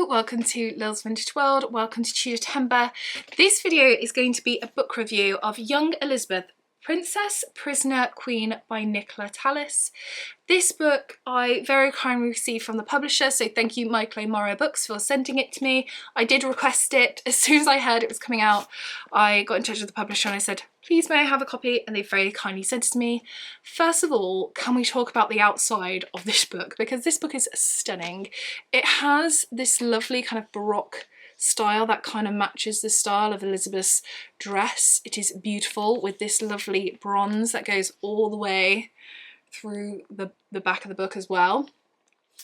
welcome to Lil's Vintage World, welcome to Tudor-Tember. This video is going to be a book review of Young Elizabeth, Princess, Prisoner, Queen by Nicola Tallis. This book I very kindly received from the publisher, so thank you Nicola Books for sending it to me. I did request it. As soon as I heard it was coming out, I got in touch with the publisher and I said, please may I have a copy? And they very kindly sent it to me. First of all, can we talk about the outside of this book? Because this book is stunning. It has this lovely kind of Baroque style that kind of matches the style of Elizabeth's dress. It is beautiful with this lovely bronze that goes all the way through the back of the book as well.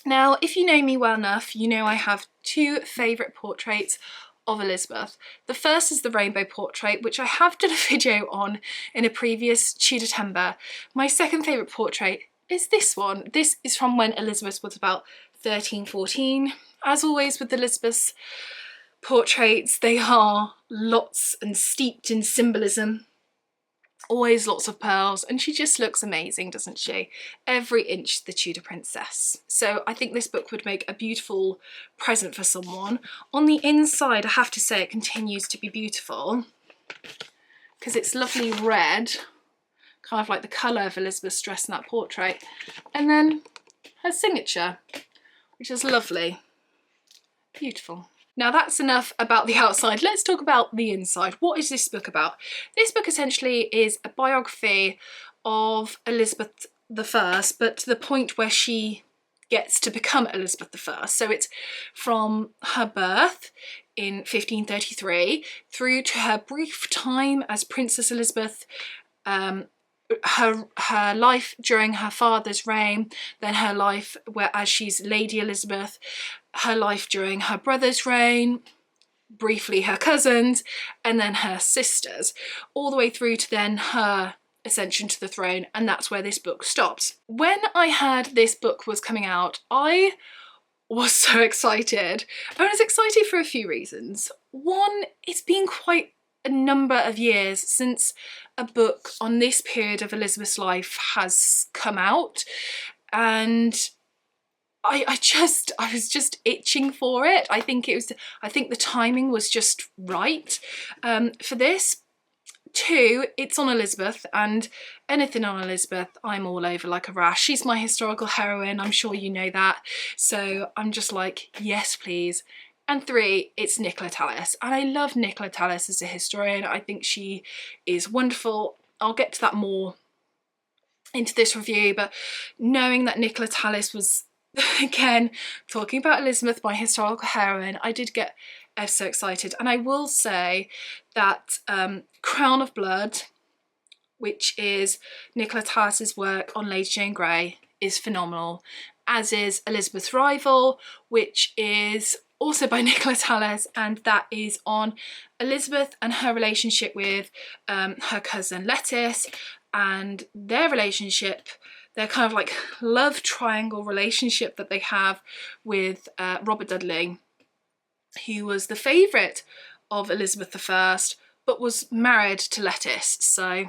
Now, if you know me well enough, you know I have two favourite portraits of Elizabeth. The first is the rainbow portrait, which I have done a video on in a previous Tudor-Tember. My second favourite portrait is this one. This is from when Elizabeth was about 13, 14. As always with Elizabeth's portraits, they are lots and steeped in symbolism. Always lots of pearls, and she just looks amazing, doesn't she? Every inch the Tudor princess. So I think this book would make a beautiful present for someone. On the inside, I have to say, it continues to be beautiful because it's lovely red, kind of like the colour of Elizabeth's dress in that portrait. And then her signature, which is lovely. Beautiful. Now that's enough about the outside. Let's talk about the inside. What is this book about? This book essentially is a biography of Elizabeth I, but to the point where she gets to become Elizabeth I. So it's from her birth in 1533 through to her brief time as Princess Elizabeth, her life during her father's reign, then her life as she's Lady Elizabeth, her life during her brother's reign, briefly her cousins, and then her sisters, all the way through to then her ascension to the throne, and that's where this book stops. When I heard this book was coming out, I was so excited. I was excited for a few reasons. One, it's been quite a number of years since a book on this period of Elizabeth's life has come out, and I was just itching for it. I think the timing was just right for this. Two, it's on Elizabeth, and anything on Elizabeth I'm all over like a rash. She's my historical heroine, I'm sure you know that, so I'm just like, yes please. And three, it's Nicola Tallis, and I love Nicola Tallis as a historian. I think she is wonderful. I'll get to that more into this review, but knowing that Nicola Tallis was, again, talking about Elizabeth, my historical heroine, I did get so excited. And I will say that Crown of Blood, which is Nicola Tallis's work on Lady Jane Grey, is phenomenal, as is Elizabeth's Rival, which is also by Nicola Tallis, and that is on Elizabeth and her relationship with her cousin Lettice, and their relationship, their kind of like love triangle relationship that they have with Robert Dudley, who was the favourite of Elizabeth I but was married to Lettice. So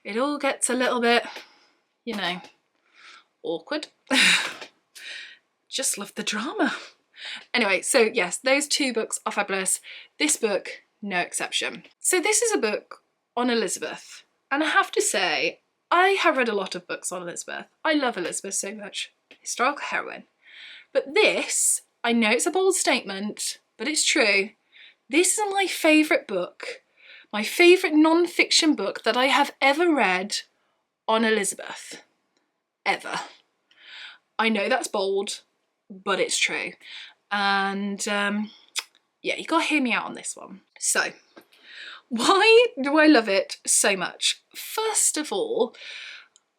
it all gets a little bit, you know, awkward. Just love the drama. Anyway, so yes, those two books are fabulous. This book, no exception. So this is a book on Elizabeth, and I have to say, I have read a lot of books on Elizabeth. I love Elizabeth so much. Historical heroine. But this, I know it's a bold statement, but it's true. This is my favourite book, my favourite non-fiction book that I have ever read on Elizabeth. Ever. I know that's bold, but it's true. And yeah, you gotta hear me out on this one. So, why do I love it so much? First of all,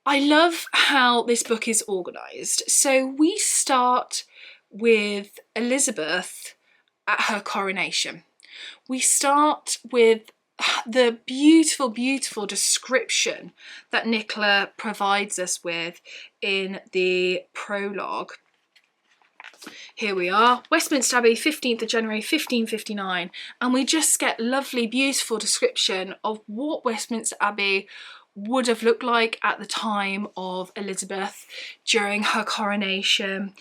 I love how this book is organised. So we start with Elizabeth at her coronation. We start with the beautiful, beautiful description that Nicola provides us with in the prologue. Here we are, Westminster Abbey, 15th of January 1559, and we just get lovely, beautiful description of what Westminster Abbey would have looked like at the time of Elizabeth during her coronation.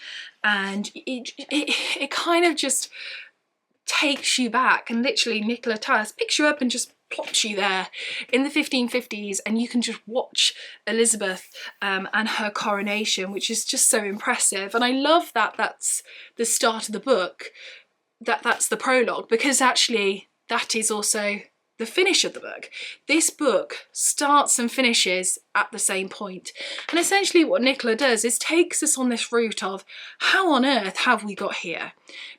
and it kind of just takes you back, and literally Nicola Tallis picks you up and just plops you there in the 1550s, and you can just watch Elizabeth and her coronation, which is just so impressive. And I love that that's the start of the book, that's the prologue, because actually that is also the finish of the book. This book starts and finishes at the same point. And essentially what Nicola does is takes us on this route of how on earth have we got here?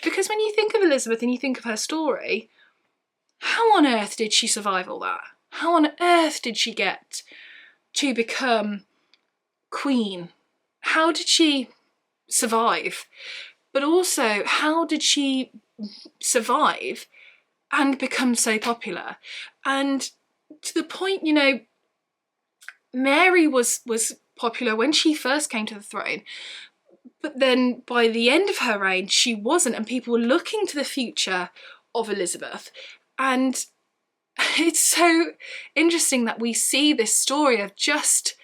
Because when you think of Elizabeth and you think of her story, how on earth did she survive all that? How on earth did she get to become queen? How did she survive? But also, how did she survive and become so popular? And to the point, you know, Mary was popular when she first came to the throne, but then by the end of her reign she wasn't, and people were looking to the future of Elizabeth. And it's so interesting that we see this story of just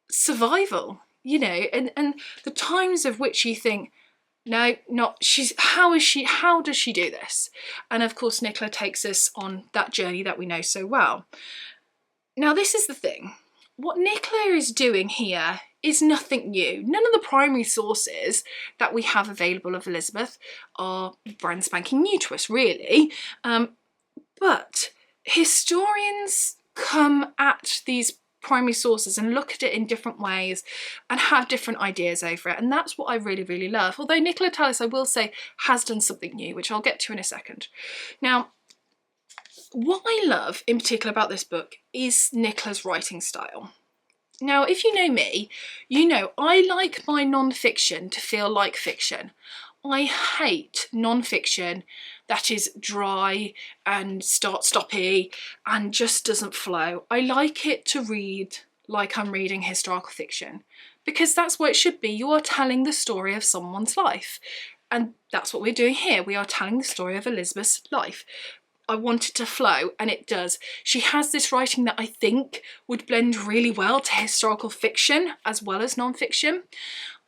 survival, you know, and the times of which you think, no, not she's, how does she do this? And of course Nicola takes us on that journey that we know so well. Now this is the thing, what Nicola is doing here is nothing new. None of the primary sources that we have available of Elizabeth are brand spanking new to us, really. But historians come at these primary sources and look at it in different ways and have different ideas over it, and that's what I really, really love. Although Nicola Tallis, I will say, has done something new, which I'll get to in a second. Now, what I love in particular about this book is Nicola's writing style. Now, if you know me, you know I like my non-fiction to feel like fiction. I hate non-fiction that is dry and start-stoppy and just doesn't flow. I like it to read like I'm reading historical fiction, because that's what it should be. You are telling the story of someone's life, and that's what we're doing here. We are telling the story of Elizabeth's life. I want it to flow, and it does. She has this writing that I think would blend really well to historical fiction as well as non-fiction.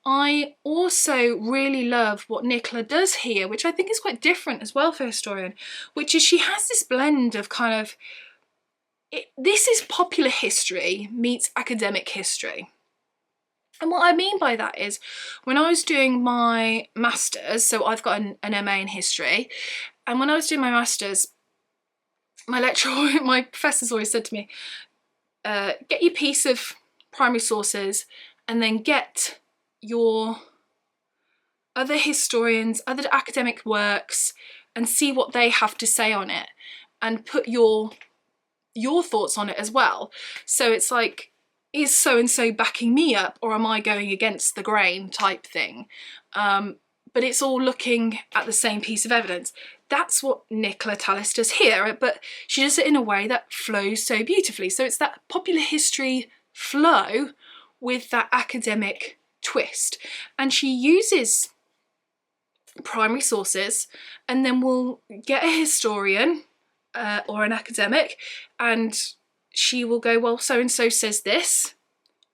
I also really love what Nicola does here, which I think is quite different as well for a historian, which is she has this blend of kind of, this is popular history meets academic history. And what I mean by that is, when I was doing my masters, so I've got an MA in history, and when I was doing my masters, my lecturer, my professors always said to me, get your piece of primary sources and then get your other historians, other academic works, and see what they have to say on it, and put your thoughts on it as well. So it's like, is so-and-so backing me up, or am I going against the grain type thing? But it's all looking at the same piece of evidence. That's what Nicola Tallis does here, but she does it in a way that flows so beautifully. So it's that popular history flow with that academic twist. And she uses primary sources, and then we'll get a historian or an academic, and she will go, well, so-and-so says this,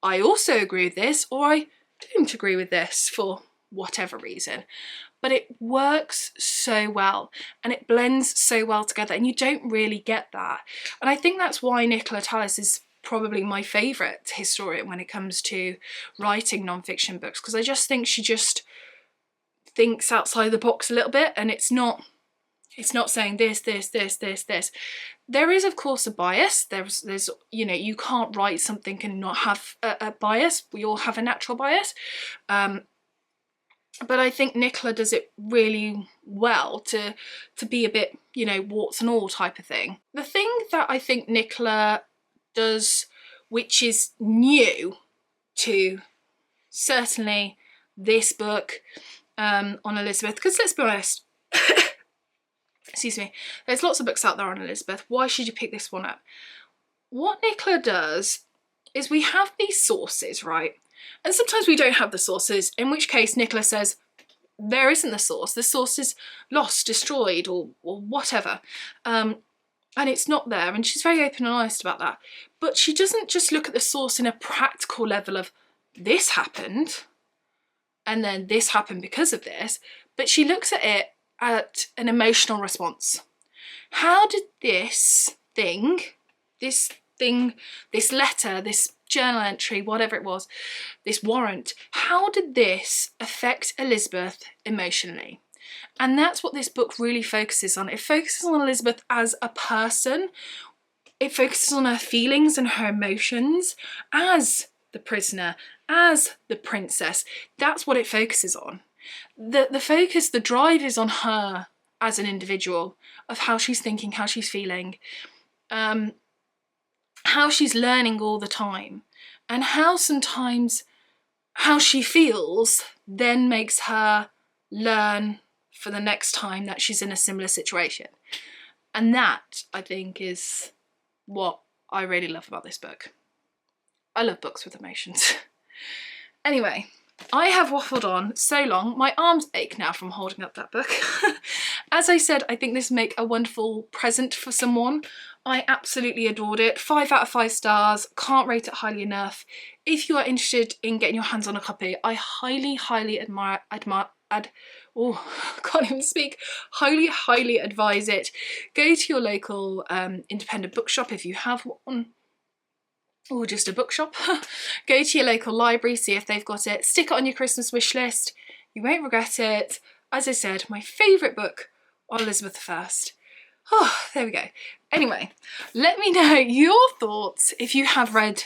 I also agree with this, or I don't agree with this for whatever reason. But it works so well, and it blends so well together, and you don't really get that. And I think that's why Nicola Tallis is probably my favourite historian when it comes to writing non-fiction books, because I just think she just thinks outside the box a little bit, and it's not saying this. There is, of course, a bias. There's you know, you can't write something and not have a bias. We all have a natural bias. But I think Nicola does it really well to be a bit, you know, warts and all type of thing. The thing that I think Nicola does, which is new to certainly this book on Elizabeth, because let's be honest, excuse me, there's lots of books out there on Elizabeth. Why should you pick this one up? What Nicola does is we have these sources, right? And sometimes we don't have the sources, in which case Nicola says, there isn't the source is lost, destroyed, or whatever. And it's not there, and she's very open and honest about that. But she doesn't just look at the source in a practical level of, this happened, and then this happened because of this, but she looks at it at an emotional response. How did this letter, this journal entry, whatever it was, this warrant, how did this affect Elizabeth emotionally? And that's what this book really focuses on. It focuses on Elizabeth as a person. It focuses on her feelings and her emotions as the prisoner, as the princess. That's what it focuses on. The focus, the drive is on her as an individual, of how she's thinking, how she's feeling, how she's learning all the time, and how sometimes how she feels then makes her learn for the next time that she's in a similar situation. And that, I think, is what I really love about this book. I love books with emotions. Anyway, I have waffled on so long, my arms ache now from holding up that book. As I said, I think this would make a wonderful present for someone. I absolutely adored it. 5 out of 5 stars, can't rate it highly enough. If you are interested in getting your hands on a copy, I highly highly advise it. Go to your local independent bookshop if you have one, or just a bookshop. Go to your local library, see if they've got it, stick it on your Christmas wish list. You won't regret it. As I said, my favourite book on Elizabeth I. Oh, there we go. Anyway, let me know your thoughts if you have read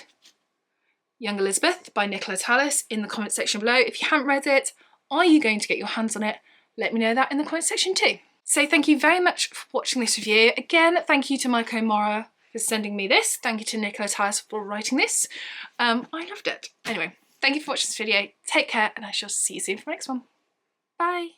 Young Elizabeth by Nicola Tallis in the comment section below. If you haven't read it, are you going to get your hands on it? Let me know that in the comment section too. So thank you very much for watching this review. Again, thank you to Michael Mora for sending me this. Thank you to Nicola Tallis for writing this. I loved it. Anyway, thank you for watching this video. Take care, and I shall see you soon for the next one. Bye.